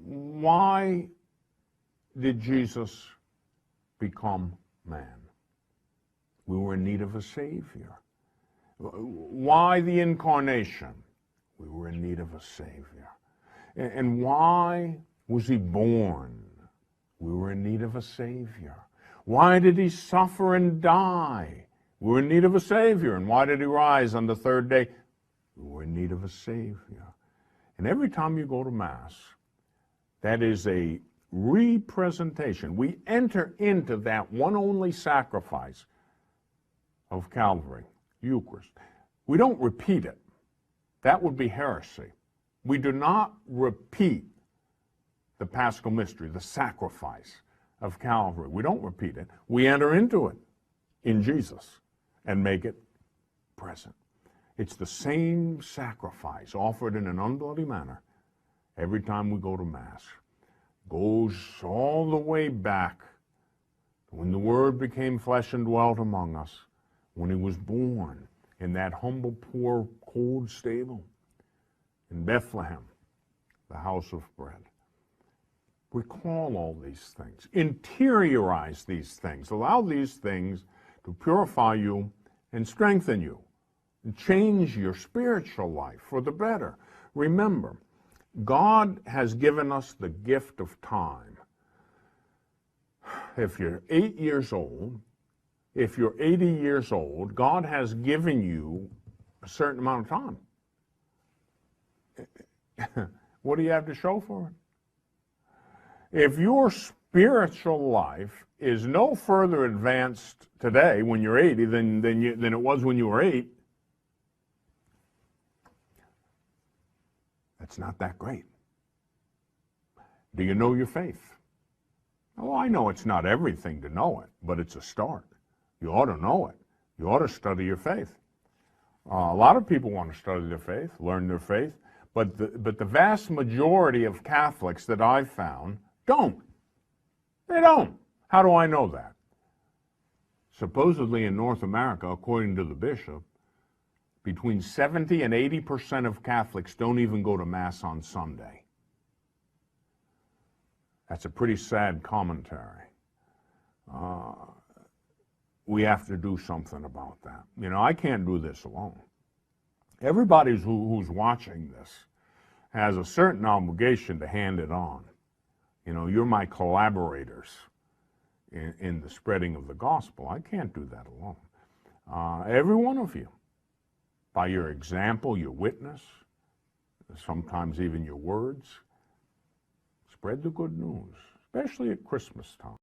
why did Jesus become man? We were in need of a Savior. Why the incarnation? We were in need of a Savior. And why was he born? We were in need of a Savior. Why did he suffer and die? We were in need of a Savior. And why did he rise on the third day? We were in need of a Savior. And every time you go to Mass, that is a representation. We enter into that one only sacrifice of Calvary, Eucharist. We don't repeat it. That would be heresy. We do not repeat the Paschal mystery, the sacrifice of Calvary. We don't repeat it. We enter into it in Jesus and make it present. It's the same sacrifice offered in an unbloody manner every time we go to Mass. It goes all the way back to when the Word became flesh and dwelt among us, when he was born in that humble, poor, cold stable in Bethlehem, the house of bread. Recall all these things. Interiorize these things. Allow these things to purify you and strengthen you and change your spiritual life for the better. Remember, God has given us the gift of time. If you're 8 years old, if you're 80 years old, God has given you a certain amount of time. What do you have to show for it? If your spiritual life is no further advanced today when you're 80 than it was when you were 8, that's not that great. Do you know your faith? Oh, I know it's not everything to know it, but it's a start. You ought to know it. You ought to study your faith. A lot of people want to study their faith, learn their faith, but the vast majority of Catholics that I've found don't. They don't. How do I know that? Supposedly in North America, according to the bishop, between 70 and 80% of Catholics don't even go to Mass on Sunday. That's a pretty sad commentary. We have to do something about that. You know, I can't do this alone. Everybody who's watching this has a certain obligation to hand it on. You know, you're my collaborators in the spreading of the gospel. I can't do that alone. Every one of you, by your example, your witness, sometimes even your words, spread the good news, especially at Christmas time.